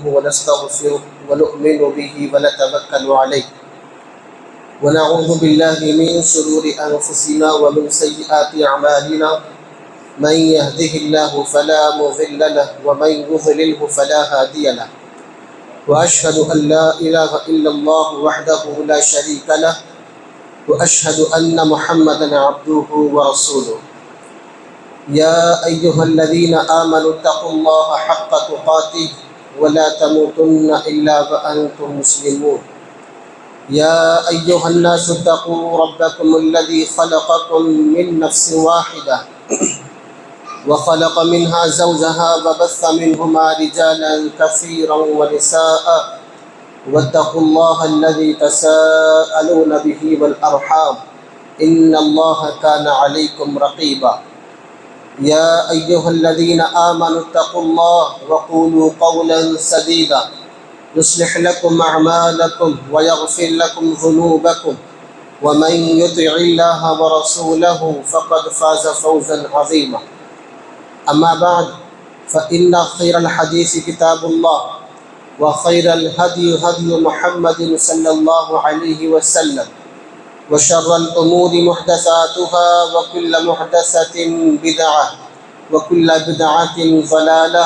ونستغفره ونؤمن به ونتوكل عليه ونعوذ بالله من شرور أنفسنا ومن سيئات أعمالنا من يهده الله فلا مضل له ومن يضلله فلا هادي له وأشهد أن لا إله إلا الله وحده لا شريك له وأشهد أن محمدا عبده ورسوله يا أيها الذين آمنوا اتقوا الله حق تقاته ولا تموتن إلا وأنتم مسلمون يا أيها الناس اتقوا ربكم الذي خلقكم من نفس واحدة وخلق منها زوجها وبث منهما رجالا كثيرا ونساء واتقوا الله الذي تساءلون به والأرحام إن الله كان عليكم رقيبا يا أيها الذين آمنوا اتقوا الله وقولوا قولا سديدا يصلح لكم أعمالكم ويغفر لكم ذنوبكم ومن يطع الله ورسوله فقد فاز فوزا عظيما أما بعد فإن خير الحديث كتاب الله وخير الهدي هدي محمد صلى الله عليه وسلم وشر الأمور محدثاتها وكل محدثة بدعة وكل بدعة ضلالة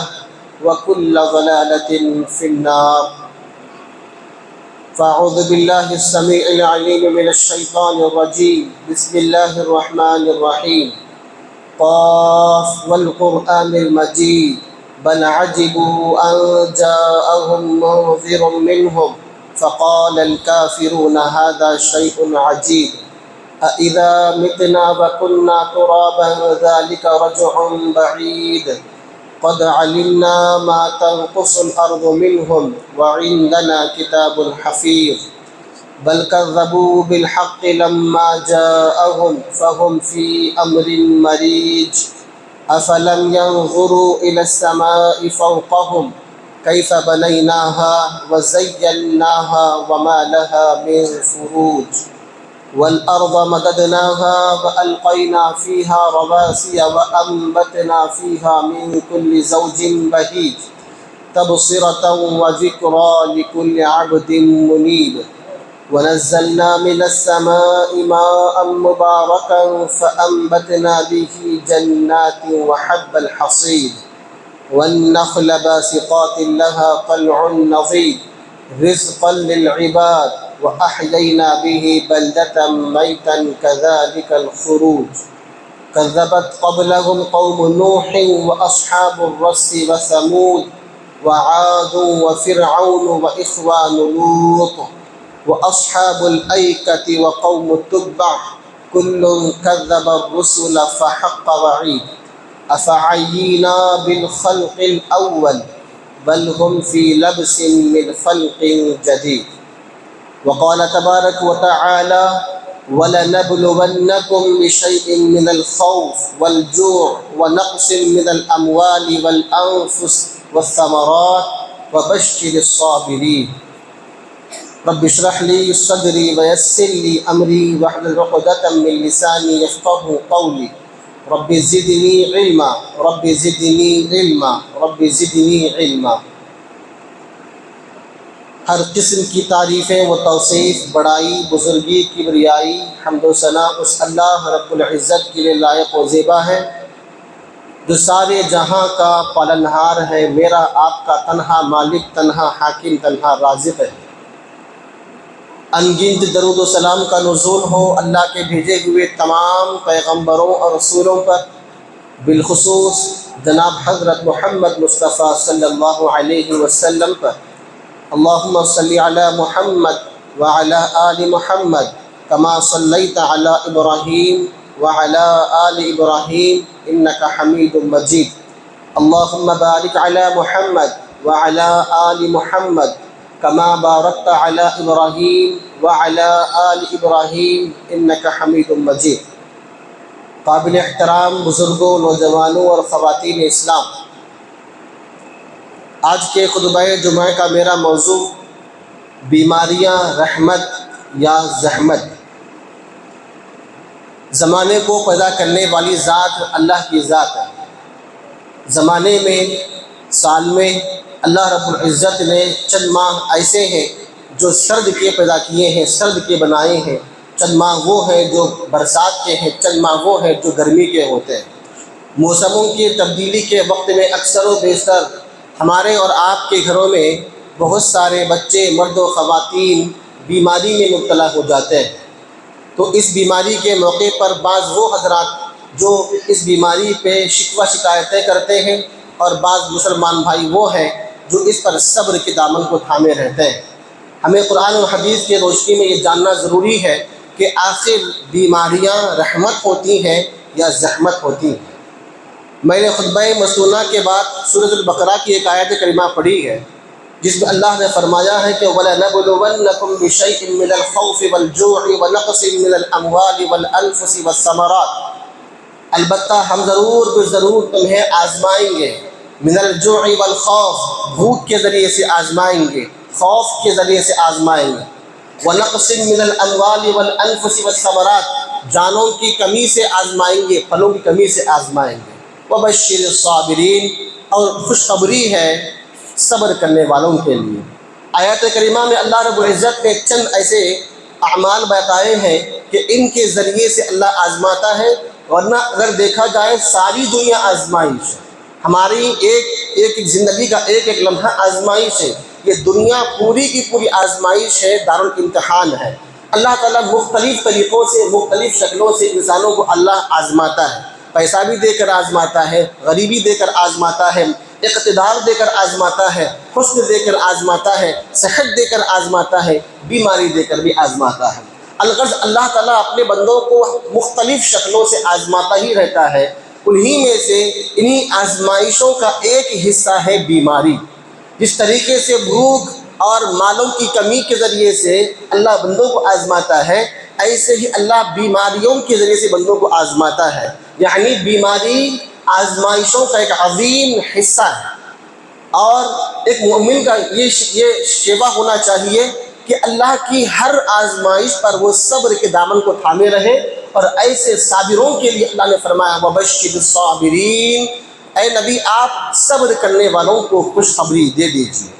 وكل ضلالة في النار فأعوذ بالله السميع العليم من الشيطان الرجيم بسم الله الرحمن الرحيم قاف والقرآن المجيد بل عجبوا أن جاءهم منذر منهم فقال الكافرون هذا شيء عجيب أإذا متنا وكنا ترابا ذلك رجع بعيد قد علمنا ما تنقص الأرض منهم وعندنا كتاب حفيظ بل كذبوا بالحق لما جاءهم فهم في أمر مريج أفلم ينظروا إلى السماء فوقهم كيف بنيناها وزيناها وما لها من فروج والأرض مددناها وألقينا فيها رواسي وأنبتنا فيها من كل زوج بهيج تبصرة وذكرى لكل عبد منيب ونزلنا من السماء ماء مباركا فأنبتنا به جنات وحب الحصيد والنخل باسقات لها طلع نضيد رزقا للعباد وأحيينا به بلدة ميتا كذلك الخروج كذبت قبلهم قوم نوح وأصحاب الرس وثمود وعاد وفرعون وإخوان لوط وأصحاب الأيكة وقوم التبع كل كذب الرسل فحق وعيد أفعينا بالخلق الأول بل هم في لبس من خلق جديد وقال تبارك وتعالى ولنبلونكم بشيء من الخوف والجوع ونقص من الأموال والأنفس والثمرات وبشر الصابرين رب اشرح لي صدري ويسر لي أمري واحلل عقدة من لساني يفقهوا قولي رب زدنی علما رب زدنی علما رب زدنی علما۔ ہر قسم کی تعریفیں و توصیف، بڑائی، بزرگی، کبریائی، حمد و ثنا اس اللہ رب العزت کے لیے لائق و زیبا ہے جو سارے جہاں کا پالنہار ہے، میرا آپ کا تنہا مالک، تنہا حاکم، تنہا رازق ہے۔ انگنت درود و سلام کا نزول ہو اللہ کے بھیجے ہوئے تمام پیغمبروں اور رسولوں پر، بالخصوص جناب حضرت محمد مصطفیٰ صلی اللہ علیہ وسلم پر۔ اللہم صلی علی محمد وعلی آل محمد کما صلیت علی ابراہیم وعلی آل ابراہیم انکا حمید مجید۔ اللہم بارک علی محمد وعلی آل محمد کما بارکت علی ابراہیم وعلی آل ابراہیم انکا حمید مجید۔ قابل احترام بزرگوں، نوجوانوں اور خواتین اسلام، آج کے خطبہ جمعہ کا میرا موضوع بیماریاں رحمت یا زحمت۔ زمانے کو پیدا کرنے والی ذات اللہ کی ذات ہے۔ زمانے میں سال میں اللہ رب العزت نے چند ماہ ایسے ہیں جو سرد کے پیدا کیے ہیں، سرد کے بنائے ہیں، چند ماہ وہ ہیں جو برسات کے ہیں، چند ماہ وہ ہیں جو گرمی کے ہوتے ہیں۔ موسموں کی تبدیلی کے وقت میں اکثر و بیشتر ہمارے اور آپ کے گھروں میں بہت سارے بچے، مرد و خواتین بیماری میں مبتلا ہو جاتے ہیں۔ تو اس بیماری کے موقع پر بعض وہ حضرات جو اس بیماری پہ شکوہ شکایتیں کرتے ہیں، اور بعض مسلمان بھائی وہ ہیں جو اس پر صبر کے دامن کو تھامے رہتے ہیں۔ ہمیں قرآن و حدیث کی روشنی میں یہ جاننا ضروری ہے کہ آخر بیماریاں رحمت ہوتی ہیں یا زحمت ہوتی ہیں۔ میں نے خطبہ مسنونہ کے بعد سورۃ البقرہ کی ایک آیت کریمہ پڑھی ہے جس میں اللہ نے فرمایا ہے کہ وَلَنَبْلُوَنَّكُمْ بِشَيْءٍ مِّنَ الْخَوْفِ وَالْجُوعِ وَنَقْصٍ مِّنَ الْأَمْوَالِ وَالْأَنفُسِ وَالثَّمَرَاتِ، البتہ ہم ضرور تمہیں آزمائیں گے، من الجوع والخوف، بھوک کے ذریعے سے آزمائیں گے، خوف کے ذریعے سے آزمائیں گے، وَنَقْصٍ مِّنَ الْأَمْوَالِ وَالْأَنفُسِ وَالثَّمَرَاتِ، جانوں کی کمی سے آزمائیں گے، پھلوں کی کمی سے آزمائیں گے، وَبَشِّرِ الصَّابِرِينَ، اور خوشخبری ہے صبر کرنے والوں کے لیے۔ آیت کریمہ میں اللہ رب العزت نے چند ایسے اعمال بتائے ہیں کہ ان کے ذریعے سے اللہ آزماتا ہے، ورنہ اگر دیکھا جائے ساری دنیا آزمائش ہے، ہماری ایک زندگی کا ایک لمحہ آزمائش ہے، یہ دنیا پوری کی پوری آزمائش ہے، دارالامتحان ہے۔ اللہ تعالیٰ مختلف طریقوں سے، مختلف شکلوں سے انسانوں کو اللہ آزماتا ہے، پیسہ بھی دے کر آزماتا ہے، غریبی دے کر آزماتا ہے، اقتدار دے کر آزماتا ہے، حسن دے کر آزماتا ہے، صحت دے کر آزماتا ہے، بیماری دے کر بھی آزماتا ہے۔ الغرض اللہ تعالیٰ اپنے بندوں کو مختلف شکلوں سے آزماتا ہی رہتا ہے۔ انہی میں سے انہی آزمائشوں کا ایک حصہ ہے بیماری۔ جس طریقے سے بھوک اور مالوں کی کمی کے ذریعے سے اللہ بندوں کو آزماتا ہے، ایسے ہی اللہ بیماریوں کے ذریعے سے بندوں کو آزماتا ہے۔ یعنی بیماری آزمائشوں کا ایک عظیم حصہ ہے، اور ایک مومن کا یہ شیوا ہونا چاہیے کہ اللہ کی ہر آزمائش پر وہ صبر کے دامن کو تھامے رہے، اور ایسے صابروں کے لیے اللہ نے فرمایا وَبَشِّرِ الصَّابِرِينَ، اے نبی آپ صبر کرنے والوں کو خوشخبری دے دیجیے۔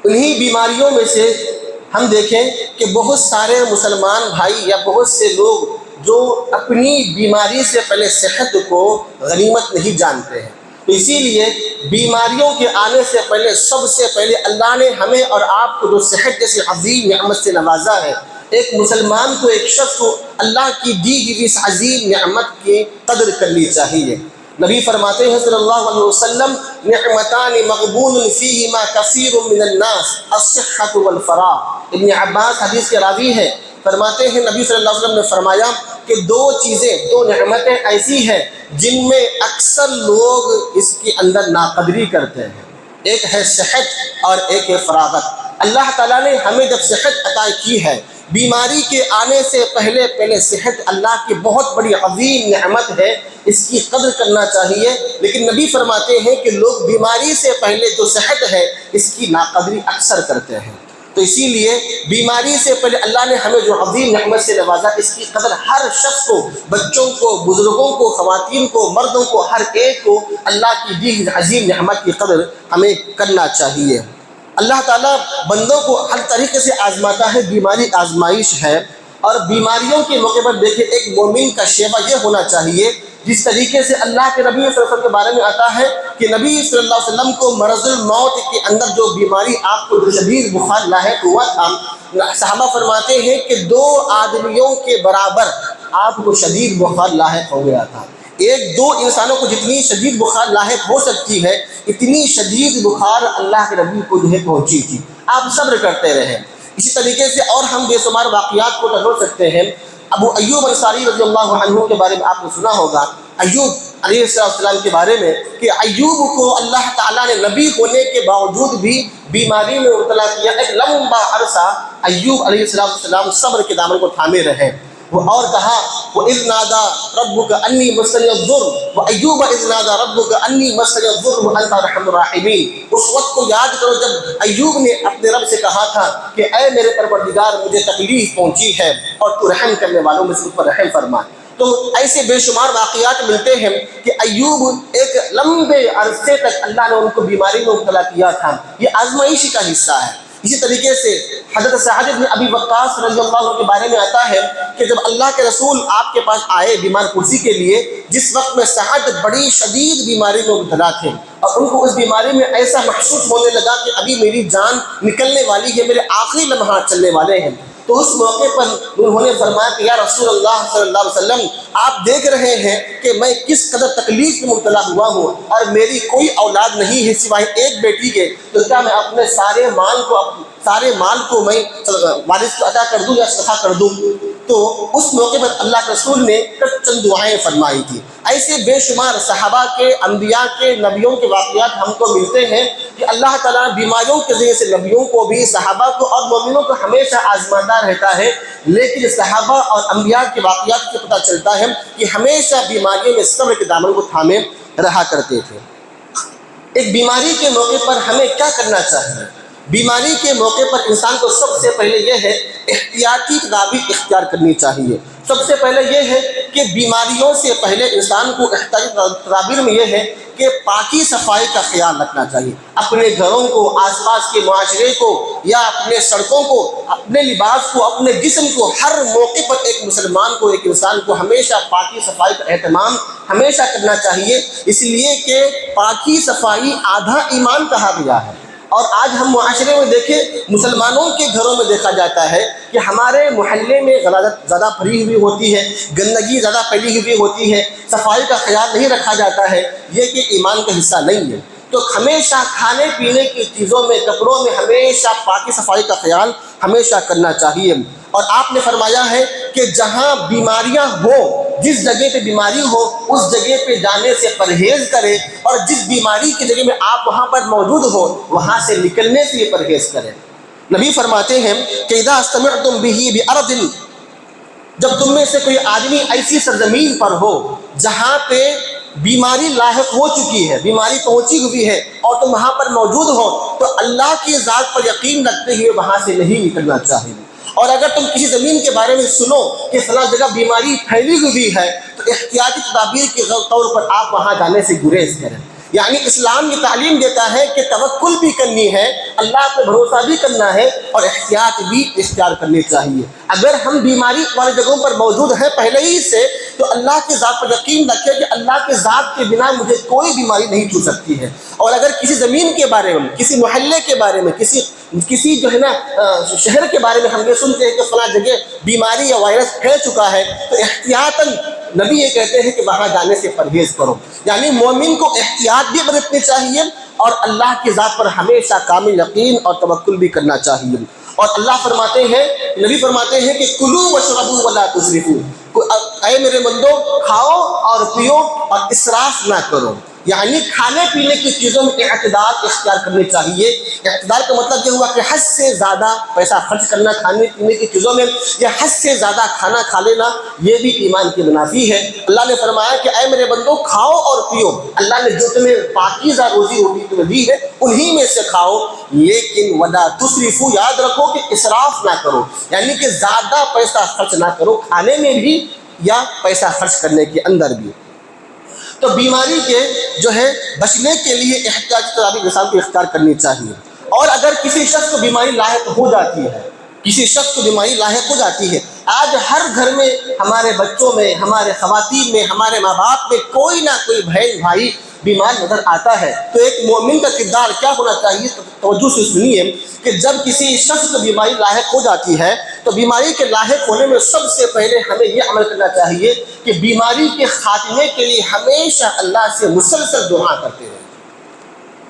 انہی بیماریوں میں سے ہم دیکھیں کہ بہت سارے مسلمان بھائی یا بہت سے لوگ جو اپنی بیماری سے پہلے صحت کو غنیمت نہیں جانتے ہیں، تو اسی لیے بیماریوں کے آنے سے پہلے سب سے پہلے اللہ نے ہمیں اور آپ کو جو صحت جیسی عظیم نعمت سے نوازا ہے، ایک مسلمان کو، ایک شخص کو اللہ کی دی ہوئی اس عظیم نعمت کی قدر کرنی چاہیے۔ نبی فرماتے ہیں صلی اللہ علیہ وسلم نعمتان مغبون فیہما کثیر من الناس الصحۃ والفراغ۔ ابن عباس حدیث کے راوی ہیں، فرماتے ہیں نبی صلی اللہ علیہ وسلم نے فرمایا کہ دو چیزیں، دو نعمتیں ایسی ہیں جن میں اکثر لوگ اس کے اندر ناقدری کرتے ہیں، ایک ہے صحت اور ایک ہے فراغت۔ اللہ تعالیٰ نے ہمیں جب صحت عطا کی ہے، بیماری کے آنے سے پہلے صحت اللہ کی بہت بڑی عظیم نعمت ہے، اس کی قدر کرنا چاہیے، لیکن نبی فرماتے ہیں کہ لوگ بیماری سے پہلے جو صحت ہے اس کی ناقدری اکثر کرتے ہیں۔ تو اسی لیے بیماری سے پہلے اللہ نے ہمیں جو عظیم نعمت سے نوازا، اس کی قدر ہر شخص کو، بچوں کو، بزرگوں کو، خواتین کو، مردوں کو، ہر ایک کو اللہ کی دی ہوئی عظیم نعمت کی قدر ہمیں کرنا چاہیے۔ اللہ تعالیٰ بندوں کو ہر طریقے سے آزماتا ہے، بیماری آزمائش ہے، اور بیماریوں کے موقع پر دیکھیں ایک مومن کا شیوا یہ ہونا چاہیے جس طریقے سے اللہ کے نبی صلی اللہ علیہ وسلم کے بارے میں آتا ہے کہ نبی صلی اللہ علیہ وسلم کو مرض الموت کے اندر جو بیماری آپ کو جو شدید بخار لاحق ہوا تھا، صحابہ فرماتے ہیں کہ 2 آدمیوں کے برابر آپ کو شدید بخار لاحق ہو گیا تھا۔ 1-2 انسانوں کو جتنی شدید بخار لاحق ہو سکتی ہے، اتنی شدید بخار اللہ کے نبی کو جو ہے پہنچی تھی۔ آپ صبر کرتے رہیں۔ اسی طریقے سے اور ہم بے شمار واقعات کو ٹٹول سکتے ہیں۔ ابو ایوب انصاری رضی اللہ عنہ کے بارے میں آپ نے سنا ہوگا، ایوب علیہ السلام کے بارے میں، کہ ایوب کو اللہ تعالیٰ نے نبی ہونے کے باوجود بھی بیماری میں مبتلا کیا۔ ایک لمبا عرصہ ایوب علیہ السلام صبر کے دامن کو تھامے رہے۔ وہ اور کہا وَإِذْ نَادَى رَبُّكَ أَنِّي مَسَّنِيَ الضُّرُّ وَأَيُّوبَ إِذْ نَادَى رَبُّكَ أَنِّي مَسَّنِيَ الضُّرُّ وَأَنْتَ أَرْحَمُ الرَّاحِمِينَ۔ اس وقت کو یاد کرو جب ایوب نے اپنے رب سے کہا تھا کہ اے میرے پروردگار مجھے تکلیف پہنچی ہے اور تو رحم کرنے والوں میں سے مجھ پر رحم فرما۔ تو ایسے بے شمار واقعات ملتے ہیں کہ ایوب ایک لمبے عرصے تک اللہ نے ان کو بیماری میں مبتلا کیا تھا، یہ آزمائش کا حصہ ہے۔ اسی طریقے سے حضرت سعد بن ابی وقاص رضی اللہ عنہ کے بارے میں آتا ہے کہ جب اللہ کے رسول آپ کے پاس آئے بیمار پرسی کے لیے، جس وقت میں سعد بڑی شدید بیماری میں مبتلا تھے اور ان کو اس بیماری میں ایسا محسوس ہونے لگا کہ ابھی میری جان نکلنے والی ہے، میرے آخری لمحات چلنے والے ہیں، تو اس موقع پر انہوں نے فرمایا کہ یا رسول اللہ صلی اللہ علیہ وسلم، آپ دیکھ رہے ہیں کہ میں کس قدر تکلیف میں مبتلا ہوا ہوں اور میری کوئی اولاد نہیں ہے سوائے ایک بیٹی کے، تو کیا میں اپنے سارے مال کو میں وارث کو عطا کر دوں یا صدقہ کر دوں؟ تو اس موقع پر اللہ کے رسول نے چند دعائیں فرمائی تھی۔ ایسے بے شمار صحابہ کے، انبیاء کے، نبیوں کے واقعات ہم کو ملتے ہیں کہ اللہ تعالیٰ بیماریوں کے ذریعے سے نبیوں کو بھی، صحابہ کو اور مومنوں کو ہمیشہ آزماتا رہتا ہے، لیکن صحابہ اور انبیاء کے واقعات سے پتہ چلتا ہے کہ ہمیشہ بیماریوں میں صبر کے دامن کو تھامے رہا کرتے تھے۔ ایک بیماری کے موقع پر ہمیں کیا کرنا چاہیے؟ بیماری کے موقع پر انسان کو سب سے پہلے یہ ہے احتیاطی تدابیر اختیار کرنی چاہیے۔ سب سے پہلے یہ ہے کہ بیماریوں سے پہلے انسان کو احتیاطی تدابیر میں یہ ہے کہ پاکی صفائی کا خیال رکھنا چاہیے، اپنے گھروں کو، آس پاس کے معاشرے کو یا اپنے سڑکوں کو، اپنے لباس کو، اپنے جسم کو، ہر موقع پر ایک مسلمان کو، ایک انسان کو ہمیشہ پاکی صفائی کا اہتمام ہمیشہ کرنا چاہیے، اس لیے کہ پاکی صفائی آدھا ایمان کہا گیا ہے۔ اور آج ہم معاشرے میں دیکھیں، مسلمانوں کے گھروں میں دیکھا جاتا ہے کہ ہمارے محلے میں غلاظت زیادہ بھری ہوئی ہوتی ہے، گندگی زیادہ پھیلی ہوئی ہوتی ہے، صفائی کا خیال نہیں رکھا جاتا ہے، یہ کہ ایمان کا حصہ نہیں ہے۔ تو ہمیشہ کھانے پینے کی چیزوں میں، کپڑوں میں ہمیشہ پاکی صفائی کا خیال ہمیشہ کرنا چاہیے۔ اور آپ نے فرمایا ہے کہ جہاں بیماریاں ہوں، جس جگہ پہ بیماری ہو اس جگہ پہ جانے سے پرہیز کرے، اور جس بیماری کی جگہ میں آپ وہاں پر موجود ہو وہاں سے نکلنے سے یہ پرہیز کریں۔ نبی فرماتے ہیں کہ اذا استمعتم به بارض، جب تم میں سے کوئی آدمی ایسی سرزمین پر ہو جہاں پہ بیماری لاحق ہو چکی ہے، بیماری پہنچی ہوئی ہے اور تم وہاں پر موجود ہو، تو اللہ کی ذات پر یقین رکھتے ہوئے وہاں سے نہیں نکلنا چاہیے۔ اور اگر تم کسی زمین کے بارے میں سنو کہ فلاں جگہ بیماری پھیلی ہوئی ہے، تو احتیاطی تدابیر کے طور پر آپ وہاں جانے سے گریز کریں۔ یعنی اسلام یہ تعلیم دیتا ہے کہ توکل بھی کرنی ہے، اللہ پہ بھروسہ بھی کرنا ہے اور احتیاط بھی اختیار کرنی چاہیے۔ اگر ہم بیماری والے جگہوں پر موجود ہیں پہلے ہی سے، تو اللہ کی ذات پر یقین رکھیں کہ اللہ کے ذات کے بنا مجھے کوئی بیماری نہیں چھو سکتی ہے۔ اور اگر کسی زمین کے بارے میں، کسی محلے کے بارے میں، کسی جو ہے نا شہر کے بارے میں ہم یہ سنتے ہیں کہ فلاں جگہ بیماری یا وائرس پھیل چکا ہے، تو احتیاطاً نبی یہ کہتے ہیں کہ وہاں جانے سے پرہیز کرو۔ یعنی مومن کو احتیاط بھی برتنی چاہیے اور اللہ کی ذات پر ہمیشہ کامل یقین اور توکل بھی کرنا چاہیے۔ اور اللہ فرماتے ہیں، نبی فرماتے ہیں کہ کلوا واشربوا ولا تسرفوا، اے میرے بندو کھاؤ اور پیو اور اسراف نہ کرو۔ یعنی کھانے پینے کی چیزوں میں اعتدال اختیار کرنی چاہیے۔ اعتدال کا مطلب یہ ہوا کہ حد سے زیادہ پیسہ خرچ کرنا کھانے پینے کی چیزوں میں، یا حد سے زیادہ کھانا کھا لینا، یہ بھی ایمان کی منافی ہے۔ اللہ نے فرمایا کہ اے میرے بندو کھاؤ اور پیو، اللہ نے جو تمہیں پاکیزہ روزی روٹی تمہیں دی ہے انہی میں سے کھاؤ، لیکن ولا تسرفوا، یاد رکھو کہ اسراف نہ کرو، یعنی کہ زیادہ پیسہ خرچ نہ کرو کھانے میں بھی یا پیسہ خرچ کرنے کے اندر بھی۔ تو بیماری کے جو ہے بچنے کے لیے احتیاطی تدابیر انسان کو اختیار کرنی چاہیے۔ اور اگر کسی شخص کو بیماری لاحق ہو جاتی ہے، کسی شخص کو بیماری لاحق ہو جاتی ہے، آج ہر گھر میں، ہمارے بچوں میں، ہمارے خواتین میں، ہمارے ماں باپ میں کوئی نہ کوئی بہن بھائی بیمار نظر آتا ہے، تو ایک مومن کا کردار کیا ہونا چاہیے؟ توجہ سے سنیے کہ جب کسی شخص کو بیماری لاحق ہو جاتی ہے تو بیماری کے لاحق ہونے میں سب سے پہلے ہمیں یہ عمل کرنا چاہیے کہ بیماری کے خاتمے کے لیے ہمیشہ اللہ سے مسلسل دعا کرتے رہیں،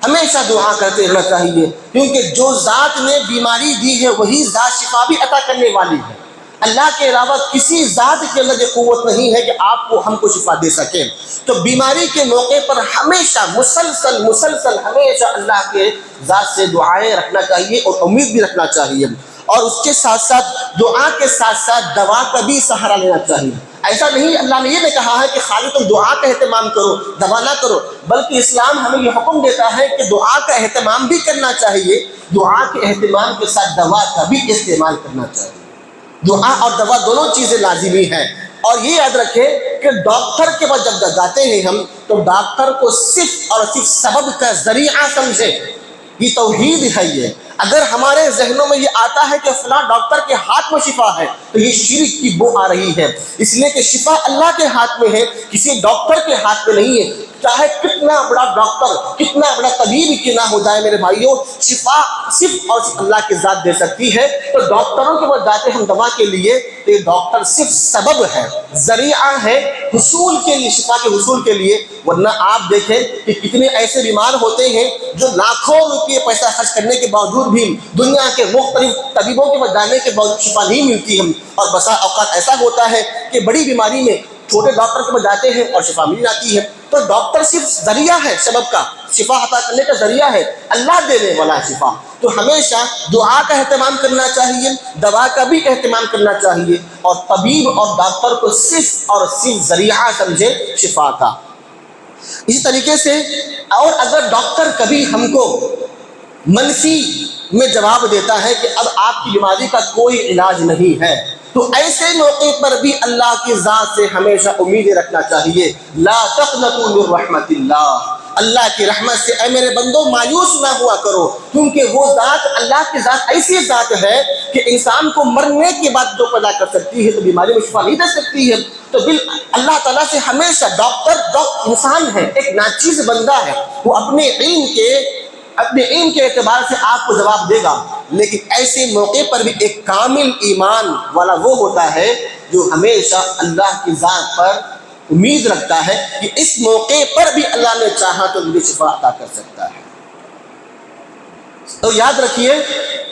ہمیشہ دعا کرتے رہنا چاہیے، کیونکہ جو ذات نے بیماری دی ہے وہی ذات شفا بھی عطا کرنے والی ہے۔ اللہ کے علاوہ کسی ذات کے اندر یہ قوت نہیں ہے کہ آپ کو، ہم کو شفا دے سکے۔ تو بیماری کے موقع پر ہمیشہ مسلسل ہمیشہ اللہ کے ذات سے دعائیں رکھنا چاہیے اور امید بھی رکھنا چاہیے، اور اس کے ساتھ ساتھ دعا کے ساتھ ساتھ دوا کا بھی سہارا لینا چاہیے۔ ایسا نہیں، اللہ نے یہ نہیں کہا ہے کہ خالی تم دعا کا اہتمام کرو، دوا نہ کرو، بلکہ اسلام ہمیں یہ حکم دیتا ہے کہ دعا کا اہتمام بھی کرنا چاہیے، دعا کے اہتمام کے ساتھ دوا کا بھی استعمال کرنا چاہیے۔ دعا اور دوا دونوں چیزیں لازمی ہیں۔ اور یہ یاد رکھیں کہ ڈاکٹر کے پاس جب جاتے ہیں ہم تو ڈاکٹر کو صرف اور صرف سبب کا ذریعہ سمجھے. یہ توحید ہے. یہ اگر ہمارے ذہنوں میں یہ آتا ہے کہ فلاں ڈاکٹر کے ہاتھ میں شفا ہے تو یہ شرک کی بو آ رہی ہے، اس لیے کہ شفا اللہ کے ہاتھ میں ہے، کسی ڈاکٹر کے ہاتھ میں نہیں ہے. چاہے کتنا بڑا ڈاکٹر، کتنا بڑا طبیب کیوں نہ ہو جائے میرے بھائیوں، شفا صرف اور صرف اللہ کی ذات دے سکتی ہے. تو ڈاکٹروں کے پاس جاتے ہم دوا کے لیے تو یہ ڈاکٹر صرف سبب ہے، ذریعہ ہے حصول کے لیے، شفا کے حصول کے لیے. ورنہ آپ دیکھیں کہ کتنے ایسے بیمار ہوتے ہیں جو لاکھوں روپئے پیسہ خرچ کرنے کے باوجود بھی دنیا کے مختلف طبیبوں کے پاس جانے کے باوجود شفا نہیں ملتی ہم. اور بسا اوقات ایسا ہوتا ہے کہ بڑی بیماری میں چھوٹے ڈاکٹر کے پاس جاتے ہیں اور شفا مل جاتی ہے. تو ڈاکٹر صرف ذریعہ ہے، سبب کا، شفا عطا کرنے کا ذریعہ ہے، اللہ دینے والا شفا. تو ہمیشہ دعا کا اہتمام کرنا چاہیے، دوا کا بھی اہتمام کرنا چاہیے، اور طبیب اور ڈاکٹر کو صرف اور صرف ذریعہ سمجھے شفا کا. اسی طریقے سے اور اگر ڈاکٹر کبھی ہم کو منفی میں جواب دیتا ہے کہ اب آپ کی بیماری کا کوئی علاج نہیں ہے، تو ایسے موقع پر بھی اللہ کی ذات سے ہمیشہ امید رکھنا چاہیے. لا تقنطوا من رحمت اللہ، اللہ کی رحمت سے اے میرے بندو مایوس نہ ہوا کرو، کیونکہ وہ ذات، اللہ کی ذات ایسی ذات ہے کہ انسان کو مرنے کے بعد جو پیدا کر سکتی ہے تو بیماری میں شفا نہیں دے سکتی ہے. تو اللہ تعالیٰ سے ہمیشہ ڈاکٹر انسان ہے، ایک ناچیز بندہ ہے، وہ اپنے علم کے اعتبار سے آپ کو جواب دے گا. لیکن ایسے موقع پر بھی ایک کامل ایمان والا وہ ہوتا ہے جو ہمیشہ اللہ کی ذات پر امید رکھتا ہے کہ اس موقع پر بھی اللہ نے چاہا تو مجھے شفا عطا کر سکتا ہے. تو یاد رکھیے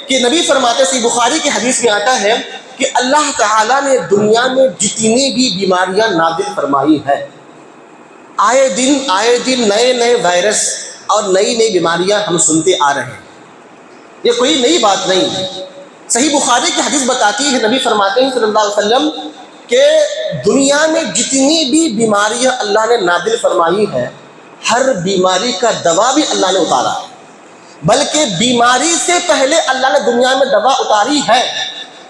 کہ نبی فرماتے سے بخاری کی حدیث میں آتا ہے کہ اللہ تعالیٰ نے دنیا میں جتنی بھی بیماریاں نازل فرمائی ہیں، آئے دن نئے نئے وائرس اور نئی نئی بیماریاں ہم سنتے آ رہے ہیں. یہ کوئی نئی بات نہیں ہے. صحیح بخاری کی حدیث بتاتی ہے، نبی فرماتے ہیں صلی اللہ علیہ وسلم کہ دنیا میں جتنی بھی بیماریاں اللہ نے نازل فرمائی ہیں، ہر بیماری کا دوا بھی اللہ نے اتارا ہے. بلکہ بیماری سے پہلے اللہ نے دنیا میں دوا اتاری ہے.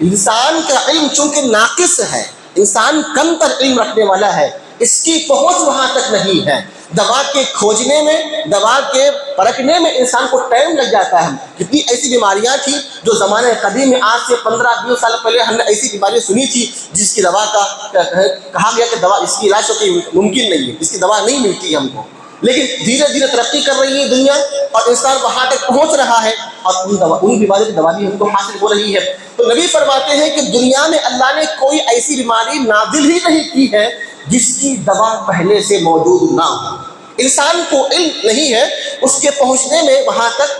انسان کا علم چونکہ ناقص ہے، انسان کم تر علم رکھنے والا ہے، اس کی پہنچ وہاں تک نہیں ہے. دوا کے کھوجنے میں، دوا کے پرکھنے میں انسان کو ٹائم لگ جاتا ہے. کتنی ایسی بیماریاں تھیں جو زمانے قدیم میں آج سے 15-20 سال پہلے ہم نے ایسی بیماریاں سنی تھی جس کی دوا کا کہا گیا کہ دوا اس کی علاج تو ممکن نہیں ہے، اس کی دوا نہیں ملتی ہم کو. لیکن دھیرے دھیرے ترقی کر رہی ہے دنیا اور انسان وہاں تک پہنچ رہا ہے اور ان بیماریوں کی دوا بھی ہم کو حاصل ہو رہی ہے. تو نبی فرماتے ہیں کہ دنیا میں اللہ نے کوئی ایسی بیماری نازل ہی نہیں کی ہے جس کی دوا پہلے سے موجود نہ ہو. انسان کو علم نہیں ہے، اس کے پہنچنے میں وہاں تک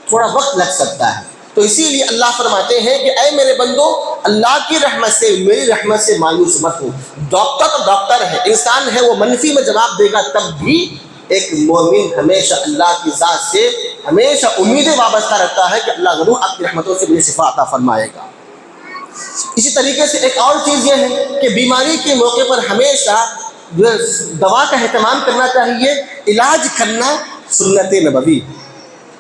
تھوڑا وقت لگ سکتا ہے. تو اسی لیے اللہ فرماتے ہیں کہ اے میرے بندو اللہ کی رحمت سے، میری رحمت سے مایوس مت ہو. ڈاکٹر تو ڈاکٹر ہے، انسان ہے، وہ منفی میں جواب دے گا، تب بھی ایک مومن ہمیشہ اللہ کی ذات سے ہمیشہ امیدیں وابستہ رکھتا ہے کہ اللہ ضرور آپ کی رحمتوں سے مجھے شفا عطا فرمائے گا. اسی طریقے سے ایک اور چیز یہ ہے کہ بیماری کے موقع پر ہمیشہ دوا کا اہتمام کرنا چاہیے، علاج کرنا سنت نبوی.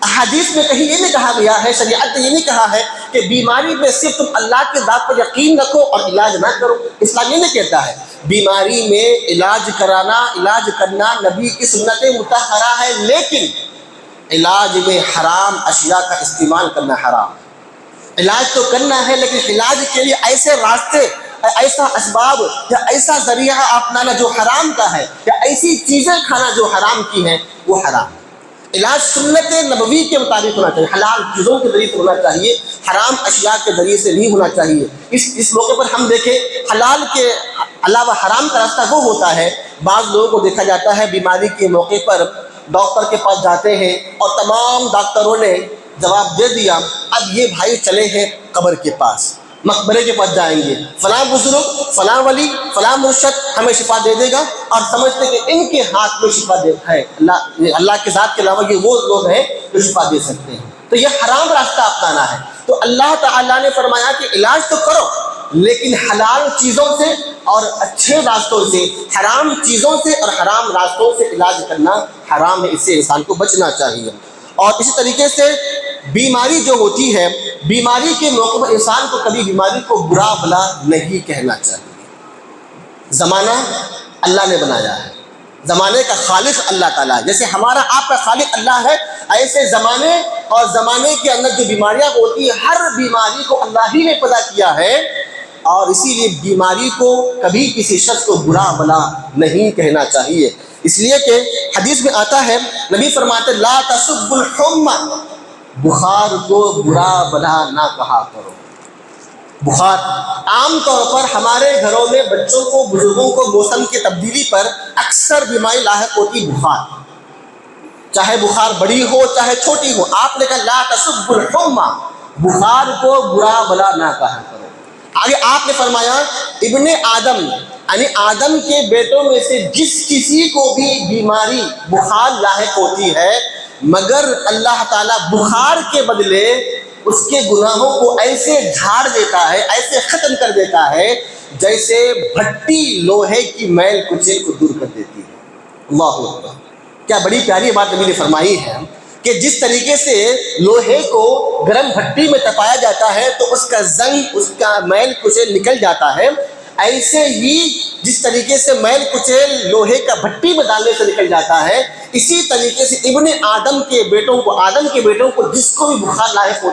احادیث میں کہیں یہ نہیں کہا گیا ہے، شریعت نے یہ نہیں کہا ہے کہ بیماری میں صرف تم اللہ کی ذات پر یقین رکھو اور علاج نہ کرو. اسلام یہ نہیں کہتا ہے. بیماری میں علاج کرنا نبی کی سنت مطہرہ ہے، لیکن علاج میں حرام اشیاء کا استعمال کرنا حرام ہے. علاج تو کرنا ہے لیکن علاج کے لیے ایسے راستے، ایسا اسباب یا ایسا ذریعہ اپنانا جو حرام کا ہے، یا ایسی چیزیں کھانا جو حرام کی ہیں، وہ حرام ہے. علاج سنت نبوی کے مطابق ہونا چاہیے، حلال چیزوں کے ذریعے سے ہونا چاہیے، حرام اشیاء کے ذریعے سے نہیں ہونا چاہیے. اس موقع پر ہم دیکھیں حلال کے علاوہ حرام کا راستہ وہ ہوتا ہے. بعض لوگوں کو دیکھا جاتا ہے بیماری کے موقع پر ڈاکٹر کے پاس جاتے ہیں اور تمام ڈاکٹروں نے جواب دے دیا، اب یہ بھائی چلے ہیں قبر کے پاس، مقبرے کے پاس جائیں گے، فلاں بزرگ، فلاں ولی، فلاں مرشد ہمیں شفا دے دے گا، اور سمجھتے کہ ان کے ہاتھ میں شفا ہے، اللہ کے ذات کے علاوہ یہ وہ لوگ ہیں جو شفا دے سکتے ہیں. تو یہ حرام راستہ اپنانا ہے. تو اللہ تعالیٰ نے فرمایا کہ علاج تو کرو لیکن حلال چیزوں سے اور اچھے راستوں سے، حرام چیزوں سے اور حرام راستوں سے علاج کرنا حرام ہے، اس سے انسان کو بچنا چاہیے. اور اسی طریقے سے بیماری جو ہوتی ہے، بیماری کے موقع پر انسان کو کبھی بیماری کو برا بھلا نہیں کہنا چاہیے. زمانہ اللہ نے بنایا ہے، زمانے کا خالق اللہ تعالیٰ ہے۔ جیسے ہمارا آپ کا خالق اللہ ہے، ایسے زمانے اور زمانے کے اندر جو بیماریاں ہوتی ہیں، ہر بیماری کو اللہ ہی نے پیدا کیا ہے، اور اسی لیے بیماری کو کبھی کسی شخص کو برا بلا نہیں کہنا چاہیے۔ اس لیے کہ حدیث میں آتا ہے، نبی فرماتے لا تسب الحمى، بخار کو برا بلا نہ کہا کرو۔ بخار عام طور پر ہمارے گھروں میں بچوں کو، بزرگوں کو موسم کی تبدیلی پر اکثر بیماری لاحق ہوتی بخار، چاہے بخار بڑی ہو چاہے چھوٹی ہو۔ آپ نے کہا لا تسب الحمى، بخار کو برا بلا نہ کہا کرو۔ آگے آپ نے فرمایا ابن آدم، یعنی آدم کے بیٹوں میں سے جس کسی کو بھی بیماری بخار لاحق ہوتی ہے، مگر اللہ تعالیٰ بخار کے بدلے اس کے گناہوں کو ایسے جھاڑ دیتا ہے، ایسے ختم کر دیتا ہے، جیسے بھٹی لوہے کی میل کچیل کو دور کر دیتی ہے۔ اللہ اکبر، کیا بڑی پیاری بات نبی نے فرمائی ہے کہ جس طریقے سے لوہے کو گرم بھٹی میں تپایا جاتا ہے تو اس کا زنگ، اس کا میل کچیل نکل جاتا ہے، ایسے ہی جس طریقے سے میل کچیل لوہے کا بھٹی میں ڈالنے سے نکل جاتا ہے، اسی طریقے سے ابن آدم کے بیٹوں کو، آدم کے بیٹوں کو جس کو بھی بخار لاحق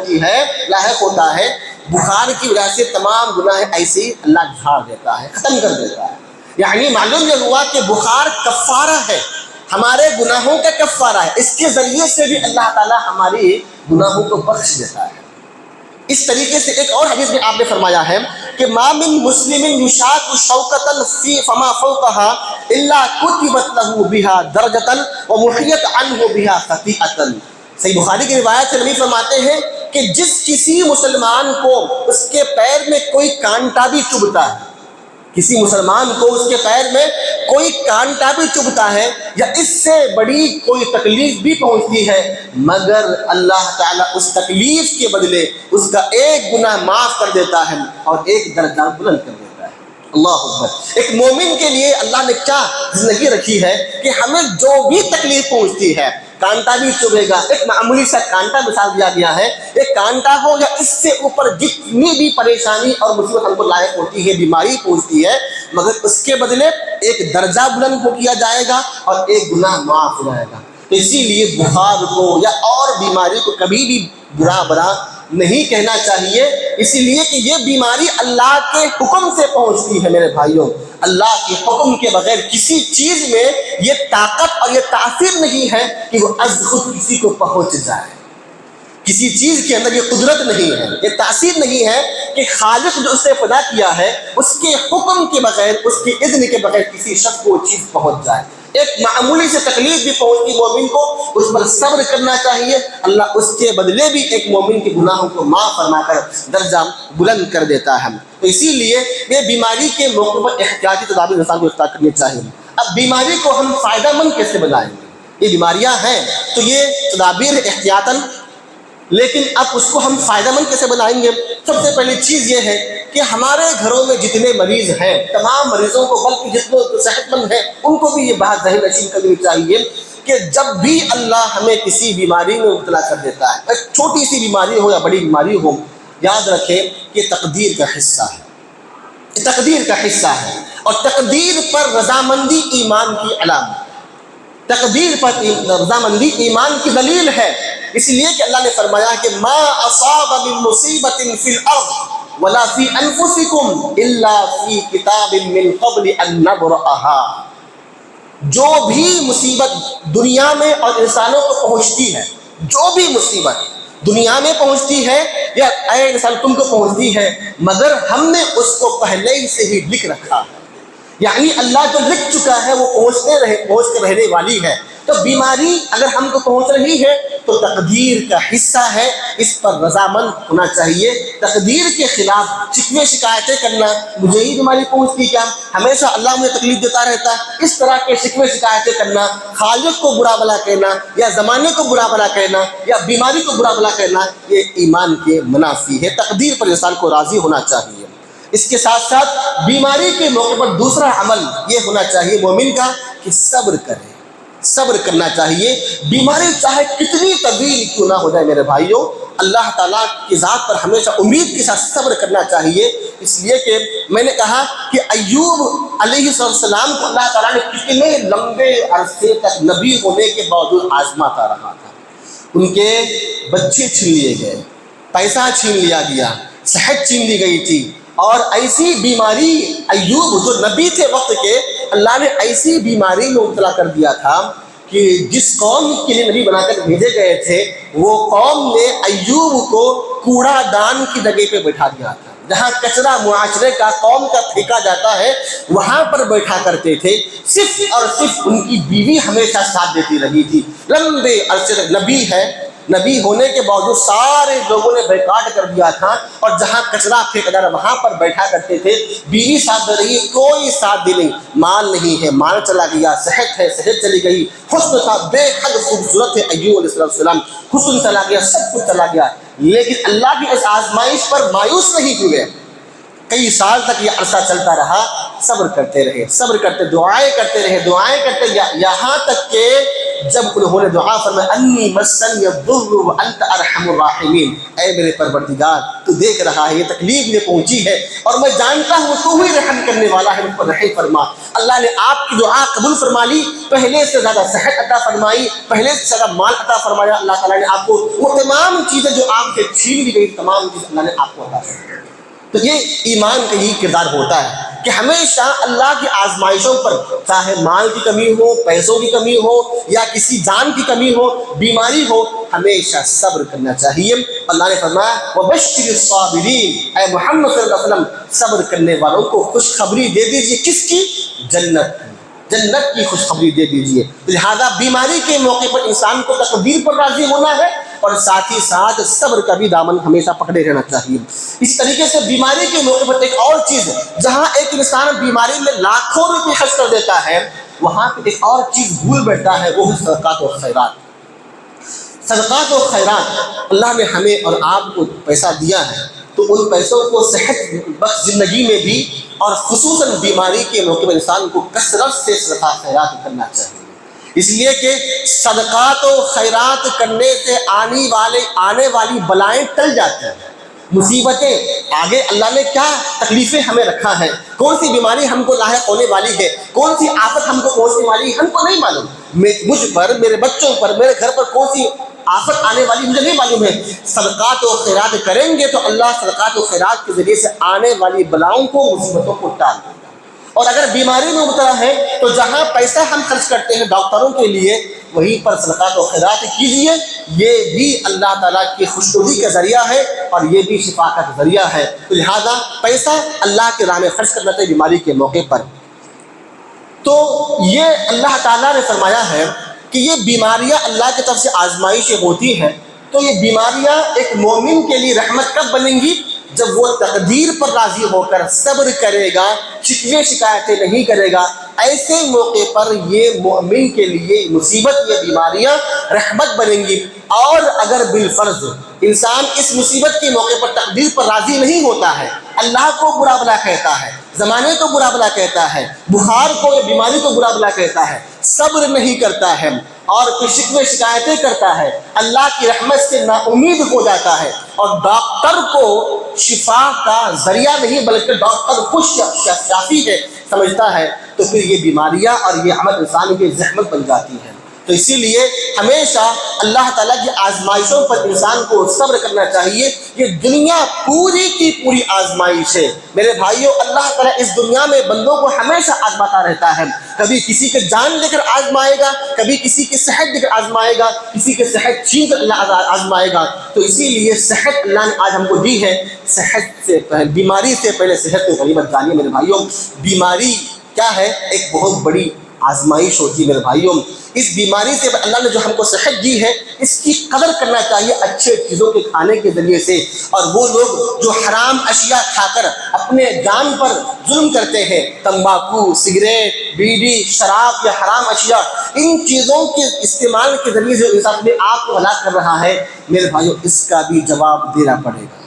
ہوتا ہے، بخار کی وجہ سے تمام گناہ ایسے ہی اللہ جھاڑ دیتا ہے، ختم کر دیتا ہے۔ یعنی معلوم یہ ہوا کہ بخار کفارہ ہے، ہمارے گناہوں کا کفارہ ہے، اس کے ذریعے سے بھی اللہ تعالیٰ ہماری گناہوں کو بخش دیتا ہے۔ اس طریقے سے ایک اور حدیث میں آپ نے فرمایا ہے کہ ما من مسلم یشاق شوکۃ فی فما فوقها الا کتبت له بها درجۃ ومحیت عنہ بها خطیئۃ۔ صحیح بخاری کی روایت سے نبی فرماتے ہیں کہ جس کسی مسلمان کو اس کے پیر میں کوئی کانٹا بھی چبھتا ہے، کسی مسلمان کو اس کے پیر میں کوئی کانٹا بھی چبھتا ہے یا اس سے بڑی کوئی تکلیف بھی پہنچتی ہے، مگر اللہ تعالیٰ اس تکلیف کے بدلے اس کا ایک گناہ معاف کر دیتا ہے اور ایک درجہ بلند کر دیتا ہے۔ اللہ اکبر۔ ایک مومن کے لیے اللہ نے کیا زندگی رکھی ہے کہ ہمیں جو بھی تکلیف پہنچتی ہے، کانٹا بھی چبھے گا، ایک معمولی سا کانٹا مثال دیا گیا ہے، ایک کانٹا ہو یا اس سے اوپر جتنی بھی پریشانی اور مصیبت ہم کو لاحق ہوتی ہے، بیماری پہنچتی ہے، مگر اس کے بدلے ایک درجہ بلند کو کیا جائے گا اور ایک گناہ معاف ہو جائے گا۔ تو اسی لیے بخار کو یا اور بیماری کو کبھی بھی برا بلا نہیں کہنا چاہیے، اسی لیے کہ یہ بیماری اللہ کے حکم سے پہنچتی ہے۔ میرے بھائیوں، اللہ کے حکم کے بغیر کسی چیز میں یہ طاقت اور یہ تاثیر نہیں ہے کہ وہ از خود کسی کو پہنچ جائے۔ کسی چیز کے اندر یہ قدرت نہیں ہے، یہ تاثیر نہیں ہے کہ خالق جو اسے پیدا کیا ہے اس کے حکم کے بغیر، اس کے اذن کے بغیر کسی شخص کو وہ چیز پہنچ جائے۔ ایک معمولی سے تکلیف بھی پہنچتی مومن کو، اس پر صبر کرنا چاہیے، اللہ اس کے بدلے بھی ایک مومن کے گناہوں کو معاف فرما کر درجہ بلند کر دیتا ہے۔ تو اسی لیے یہ بیماری کے موقع پر احتیاطی تدابیر انسان کو اختیار کرنی چاہیے۔ اب بیماری کو ہم فائدہ مند کیسے بنائیں گے؟ یہ بیماریاں ہیں تو یہ تدابیر احتیاطاً، لیکن اب اس کو ہم فائدہ مند کیسے بنائیں گے؟ سب سے پہلی چیز یہ ہے کہ ہمارے گھروں میں جتنے مریض ہیں، تمام مریضوں کو، بلکہ جتنے صحت مند ہیں ان کو بھی یہ بات ذہن نشین کرنی چاہیے کہ جب بھی اللہ ہمیں کسی بیماری میں مبتلا کر دیتا ہے، ایک چھوٹی سی بیماری ہو یا بڑی بیماری ہو، یاد رکھیں کہ تقدیر کا حصہ ہے، تقدیر کا حصہ ہے، اور تقدیر پر رضامندی ایمان کی علامت، تقدیر پر رضامندی ایمان کی دلیل ہے۔ اس لیے کہ اللہ نے فرمایا کہ ما اصاب من مصیبت فی الارض ولا فی انفسکم الا فی کتاب من قبل ان نبرأها۔ جو بھی مصیبت دنیا میں اور انسانوں کو پہنچتی ہے، جو بھی مصیبت دنیا میں پہنچتی ہے یا اے انسان تم کو پہنچتی ہے، مگر ہم نے اس کو پہلے ہی سے ہی لکھ رکھا ہے، یعنی اللہ جو لکھ چکا ہے وہ پہنچ کر رہنے والی ہے۔ تو بیماری اگر ہم کو پہنچ رہی ہے تو تقدیر کا حصہ ہے، اس پر رضامند ہونا چاہیے۔ تقدیر کے خلاف شکوے شکایتیں کرنا، مجھے ہی بیماری پہنچتی کیا، ہمیشہ اللہ مجھے تکلیف دیتا رہتا ہے، اس طرح کے شکوے شکایتیں کرنا، خالق کو برا بلا کہنا یا زمانے کو برا بلا کہنا یا بیماری کو برا بلا کہنا، یہ ایمان کے منافی ہے۔ تقدیر پر انسان کو راضی ہونا چاہیے۔ اس کے ساتھ ساتھ بیماری کے موقع پر دوسرا عمل یہ ہونا چاہیے مومن کا کہ صبر کرے، صبر کرنا چاہیے. بیماری چاہے کتنی طویل کیوں نہ ہو جائے میرے بھائیوں، اللہ تعالیٰ کی ذات پر ہمیشہ امید کے ساتھ صبر کرنا چاہیے. اس لیے کہ میں نے کہا کہ ایوب علیہ السلام کو اللہ تعالیٰ نے کتنے لمبے عرصے تک نبی ہونے کے باوجود آزماتا رہا تھا. ان کے بچے چھین لیے گئے، پیسہ چھین لیا گیا، صحت چھین لی گئی تھی، اور ایسی بیماری ایوب جو نبی تھے وقت کے، اللہ نے ایسی بیماری میں مبتلا کر دیا تھا کہ جس قوم کے لیے نبی بنا کر بھیجے گئے تھے وہ قوم نے ایوب کو کوڑا دان کی جگہ پہ بٹھا دیا تھا. جہاں کچرا معاشرے کا قوم کا پھینکا جاتا ہے وہاں پر بیٹھا کرتے تھے. صرف اور صرف ان کی بیوی ہمیشہ ساتھ دیتی رہی تھی. لمبے عرصے تک نبی ہے، نبی ہونے کے باوجود سارے لوگوں نے بیکاٹ کر دیا تھا، اور جہاں کچرا پھینکا جا رہا وہاں پر بیٹھا کرتے تھے. بیوی ساتھ دے رہی، کوئی ساتھ دے نہیں. مال نہیں ہے، مال چلا گیا، صحت ہے، صحت چلی گئی، حسن تھا، بے حد خوبصورت ہے ایوب علیہ السلام، حسن چلا گیا، سب کچھ چلا گیا. لیکن اللہ کی اس آزمائش پر مایوس نہیں ہوئے. کئی سال تک یہ عرصہ چلتا رہا، صبر کرتے رہے، صبر کرتے، دعائیں کرتے رہے، دعائیں کرتے، یہاں تک کہ جب انہوں نے دعا فرمائی انی مسنی الضر وانت ارحم الراحمین، اے میرے پروردگار تو دیکھ رہا ہے یہ تکلیف مجھے پہنچی ہے اور میں جانتا ہوں تو ہی رحم کرنے والا ہے، مجھ پر رحم فرما. اللہ نے آپ کی دعا قبول فرما لی، پہلے سے زیادہ صحت عطا فرمائی، پہلے سے زیادہ مال عطا فرمایا. اللہ تعالیٰ نے آپ کو وہ تمام چیزیں جو آپ سے چھین لی گئی تمام چیزیں اللہ نے آپ کو عطا فرمائی. تو یہ ایمان کا ہی کردار ہوتا ہے کہ ہمیشہ اللہ کی آزمائشوں پر، چاہے مال کی کمی ہو، پیسوں کی کمی ہو، یا کسی جان کی کمی ہو، بیماری ہو، ہمیشہ صبر کرنا چاہیے. اللہ نے فرمایا وَبَشِّرِ الصَّابِرِينَ، اے محمد صلی اللہ علیہ وسلم صبر کرنے والوں کو خوشخبری دے دیجیے. کس کی؟ جنت کی خوشخبری دے دیجیے. لہذا بیماری کے موقع پر انسان کو تقدیر پر راضی ہونا ہے اور ساتھ ہی ساتھ صبر کا بھی دامن ہمیشہ پکڑے رہنا چاہیے. اس طریقے سے بیماری کے موقع پر ایک اور چیز ہے، جہاں ایک انسان بیماری میں لاکھوں روپے خرچ کر دیتا ہے وہاں پہ ایک اور چیز بھول بیٹھتا ہے، وہ ہے صدقات و خیرات. صدقات و خیرات، اللہ نے ہمیں اور آپ کو پیسہ دیا ہے تو ان پیسوں کو صحت بخش زندگی میں بھی اور خصوصاً بیماری کے موقع پر انسان کو کثرت سے صدقات خیرات کرنا چاہیے. اس لیے کہ صدقات و خیرات کرنے سے آنے والی بلائیں ٹل جاتی ہیں، مصیبتیں آگے اللہ نے کیا تکلیفیں ہمیں رکھا ہے، کون سی بیماری ہم کو لاحق ہونے والی ہے، کون سی آفت ہم کو پہنچنے والی ہے، ہم کو نہیں معلوم. مجھ پر، میرے بچوں پر، میرے گھر پر کون سی آفت آنے والی مجھے نہیں معلوم ہے. صدقات و خیرات کریں گے تو اللہ صدقات و خیرات کے ذریعے سے آنے والی بلاؤں کو، مصیبتوں کو ٹال دے گا. اور اگر بیماری میں مبتلا ہے تو جہاں پیسہ ہم خرچ کرتے ہیں ڈاکٹروں کے لیے وہیں پر صدقات و خیرات کیجیے. یہ بھی اللہ تعالیٰ کی خوشنودی کا ذریعہ ہے اور یہ بھی شفا کا ذریعہ ہے. تو لہٰذا پیسہ اللہ کے راہ میں خرچ کرنا چاہیے بیماری کے موقع پر. تو یہ اللہ تعالیٰ نے فرمایا ہے کہ یہ بیماریاں اللہ کی طرف سے آزمائشیں ہوتی ہیں. تو یہ بیماریاں ایک مومن کے لیے رحمت کب بنیں گی؟ جب وہ تقدیر پر راضی ہو کر صبر کرے گا، شکوے شکایتیں نہیں کرے گا. ایسے موقع پر یہ مومن کے لیے مصیبت، یہ بیماریاں رحمت بنیں گی. اور اگر بالفرض انسان اس مصیبت کے موقع پر تقدیر پر راضی نہیں ہوتا ہے، اللہ کو برا بلا کہتا ہے، زمانے کو برا بلا کہتا ہے، بخار کو یا بیماری کو برا بلا کہتا ہے، صبر نہیں کرتا ہے اور پھر شکوے شکایتیں کرتا ہے، اللہ کی رحمت سے نا امید ہو جاتا ہے اور ڈاکٹر کو شفا کا ذریعہ نہیں بلکہ ڈاکٹر خود شافی ہے سمجھتا ہے، تو پھر یہ بیماریاں اور یہ عمل انسان کی زحمت بن جاتی ہے. تو اسی لیے ہمیشہ اللہ تعالیٰ کی آزمائشوں پر انسان کو صبر کرنا چاہیے. یہ دنیا پوری کی پوری آزمائش ہے میرے بھائیوں. اللہ تعالیٰ اس دنیا میں بندوں کو ہمیشہ آزماتا رہتا ہے. کبھی کسی کے جان لے کر آزمائے گا، کبھی کسی کی صحت لے کر آزمائے گا، کسی کے صحت چھین کر اللہ آزمائے گا. تو اسی لیے صحت اللہ نے آج ہم کو دی ہے. صحت سے پہلے، بیماری سے پہلے صحت کو غنیمت جانیے میرے بھائیوں. بیماری کیا ہے؟ ایک بہت بڑی آزمائش ہوتی ہے میرے بھائیوں. اس بیماری سے اللہ نے جو ہم کو صحت دی ہے اس کی قدر کرنا چاہیے اچھے چیزوں کے کھانے کے ذریعے سے. اور وہ لوگ جو حرام اشیاء کھا کر اپنے جان پر ظلم کرتے ہیں، تمباکو، سگریٹ، بیڑی، شراب یا حرام اشیاء، ان چیزوں کے استعمال کے ذریعے سے انسان اپنے آپ کو ہلاک کر رہا ہے میرے بھائیوں، اس کا بھی جواب دینا پڑے گا.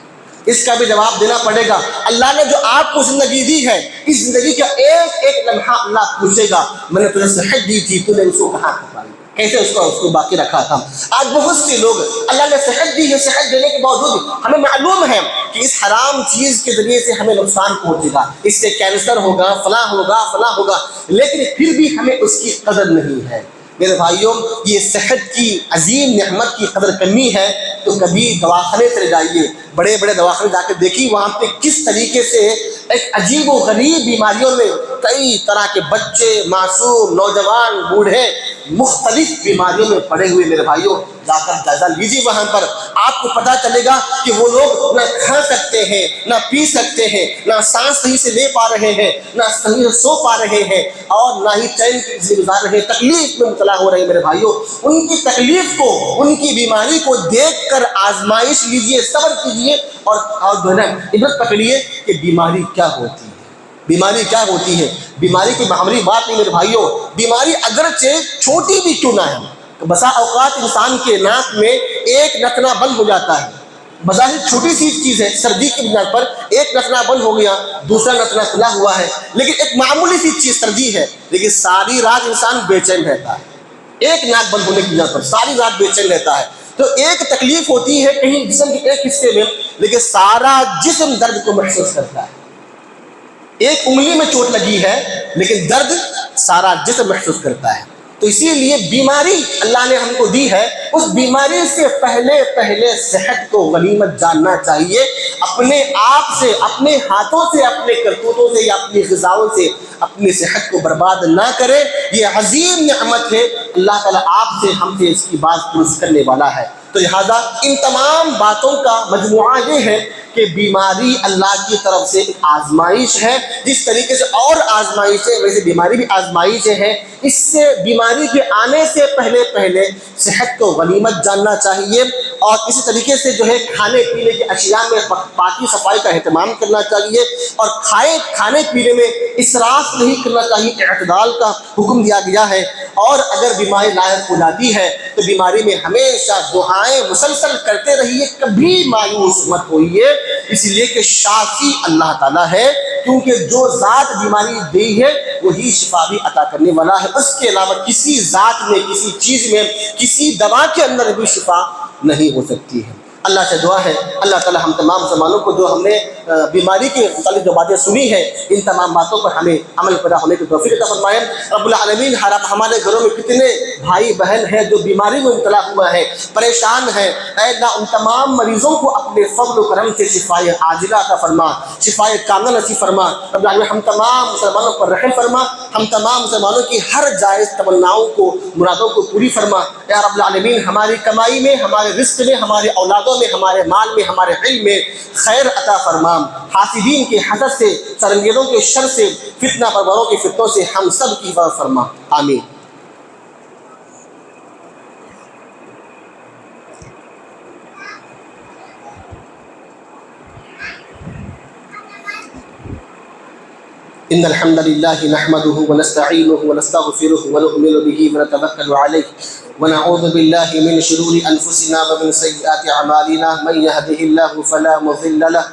اس کا بھی جواب دینا پڑے گا۔ اللہ نے جو آپ کو زندگی دی ہے، اس زندگی کا ایک ایک لمحہ اللہ پوچھے گا میں نے تجھے صحت دی تھی، تو نے اس کو کہاں پکڑا، کیسے اس کو باقی رکھا تھا۔ آج بہت سے لوگ اللہ نے صحت دی ہے، صحت دینے کے باوجود ہمیں معلوم ہے کہ اس حرام چیز کے ذریعے سے ہمیں نقصان پہنچے گا، اس سے کینسر ہوگا، فلاں ہوگا فلاں ہوگا، لیکن پھر بھی ہمیں اس کی قدر نہیں ہے۔ میرے بھائیوں، یہ صحت کی عظیم نعمت کی قدر کرنی ہے تو کبھی دواخانے چلے جائیے، بڑے بڑے دواخانے جا کے دیکھیے وہاں پہ کس طریقے سے ایک عجیب و غریب بیماریوں میں کئی طرح کے بچے، معصوم، نوجوان، بوڑھے مختلف بیماریوں میں پڑے ہوئے۔ میرے بھائیوں، جا کر جائزہ لیجیے، وہاں پر آپ کو پتہ چلے گا کہ وہ لوگ نہ کھا سکتے ہیں، نہ پی سکتے ہیں، نہ سانس صحیح سے لے پا رہے ہیں، نہ صحیح سے سو پا رہے ہیں، اور نہ ہی چین کی زندگی گزار رہے ہیں، تکلیف میں مبتلا ہو رہے ہیں۔ میرے بھائیوں، ان کی تکلیف کو، ان کی بیماری کو دیکھ کر آزمائش لیجیے، صبر کیجیے، اور جو ہے نا عبرت پکڑیے کہ بیماری کیا ہوتی ہے، بیماری کیا ہوتی ہے۔ بیماری کی معمولی بات نہیں میرے بھائیوں، بیماری اگرچہ چھوٹی بھی کیوں نہ ہے، بسا اوقات انسان کے ناک میں ایک نتنا بند ہو جاتا ہے، بظاہر چھوٹی سی چیز ہے، سردی کی بنا پر ایک نتنا بند ہو گیا، دوسرا نتنا کھلا ہوا ہے، لیکن ایک معمولی سی چیز سردی ہے، لیکن ساری رات انسان بے چین رہتا ہے، ایک ناک بند ہونے کی بنا پر ساری رات بے چین رہتا ہے۔ تو ایک تکلیف ہوتی ہے کہیں جسم کے ایک حصے میں، لیکن سارا جسم درد کو محسوس کرتا ہے۔ ایک انگلی میں چوٹ لگی ہے لیکن درد سارا جسم محسوس کرتا ہے۔ تو اسی لیے بیماری اللہ نے ہم کو دی ہے، اس بیماری سے پہلے صحت کو غنیمت جاننا چاہیے، اپنے آپ سے، اپنے ہاتھوں سے، اپنے کرتوتوں سے یا اپنی غذاؤں سے اپنی صحت کو برباد نہ کرے۔ یہ عظیم نعمت ہے، اللہ تعالیٰ آپ سے، ہم سے اس کی بات درست کرنے والا ہے۔ تو لہٰذا ان تمام باتوں کا مجموعہ یہ ہے کہ بیماری اللہ کی طرف سے ایک آزمائش ہے، جس طریقے سے اور آزمائش ہے ویسے بیماری بھی آزمائش ہے۔ اس سے بیماری کے آنے سے پہلے صحت کو غنیمت جاننا چاہیے، اور اسی طریقے سے جو ہے کھانے پینے کی اشیاء میں پاکی صفائی کا اہتمام کرنا چاہیے، اور کھانے پینے میں اسراف نہیں کرنا چاہیے، اعتدال کا حکم دیا گیا ہے۔ اور اگر بیماری لاحق ہو جاتی ہے تو بیماری میں ہمیشہ دعائیں مسلسل کرتے رہیے، کبھی مایوس مت ہوئیے، اس لیے کہ شافی اللہ تعالیٰ ہے، کیونکہ جو ذات بیماری دی ہے وہی شفا بھی عطا کرنے والا ہے، اس کے علاوہ کسی ذات میں، کسی چیز میں، کسی دوا کے اندر بھی شفا نہیں ہو سکتی ہے۔ اللہ سے دعا ہے اللہ تعالیٰ ہم تمام مسلمانوں کو جو ہم نے بیماری کے متعلق جو باتیں سنی ہیں، ان تمام باتوں پر ہمیں عمل پیدا ہونے کی توفیق عطا فرمائے۔ رب العالمین، ہمارے گھروں میں کتنے بھائی بہن ہیں جو بیماری میں مبتلا ہوا ہے، پریشان ہیں، اے اللہ ان تمام مریضوں کو اپنے فضل و کرم سے شفائے عاجلہ عطا فرما، شفائے کاملہ نصیب فرما۔ رب العالمین ہم تمام مسلمانوں پر رحم فرما، ہم تمام مسلمانوں کی ہر جائز تمناؤں کو، مرادوں کو پوری فرما۔ یا رب العالمین ہماری کمائی میں، ہمارے رزق میں، ہمارے اولادوں میں، ہمارے مال میں، ہمارے علم میں خیر عطا فرما۔ حاسدین کے حسد سے، سرنگیدوں کے شر سے، فتنہ پروروں کے فتنوں سے ہم سب کی حفاظت فرما، آمین۔ إن الحمد لله نحمده ونستعينه ونستغفره ونؤمن به ونتوكل عليه ونعوذ بالله من شرور أنفسنا ومن سيئات أعمالنا، من يهده الله فلا مضل له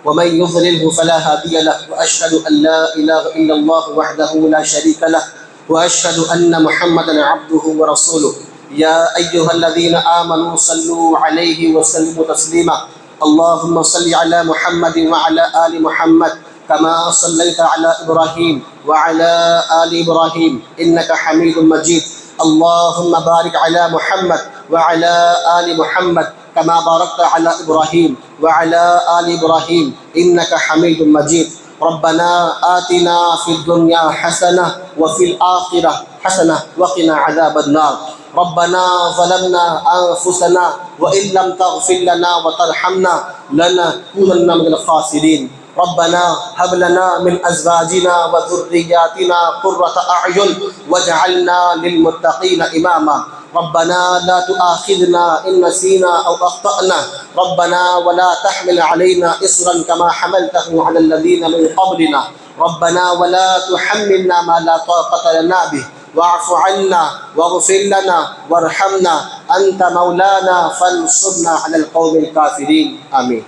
ومن يضلله فلا هادي له، وأشهد أن لا إله إلا الله وحده لا شريك له، وأشهد أن محمدا عبده ورسوله۔ يا أيها الذين آمنوا صلوا عليه وسلموا تسليما، اللهم صل على محمد وعلى آل محمد كما صليت على إبراهيم وعلى آل إبراهيم إنك حميد مجيد، اللهم بارك على محمد وعلى آل محمد كما باركت على إبراهيم وعلى آل إبراهيم إنك حميد مجيد۔ ربنا آتنا في الدنيا حسنة وفي الآخرة حسنة وقنا عذاب النار۔ ربنا ظلمنا أنفسنا وإن لم تغفر لنا وترحمنا لنكونن من الخاسرين۔ ربنا هب لنا من أزواجنا وذرياتنا قرة أعين واجعلنا للمتقين إماما۔ ربنا لا تؤاخذنا إن نسينا أو أخطأنا، ربنا ولا تحمل علينا إصرا كما حملته على الذين من قبلنا، ربنا ولا تحملنا ما لا طاقة لنا به، واعف عنا واغفر لنا وارحمنا، أنت مولانا فانصرنا على القوم الكافرين، آمين۔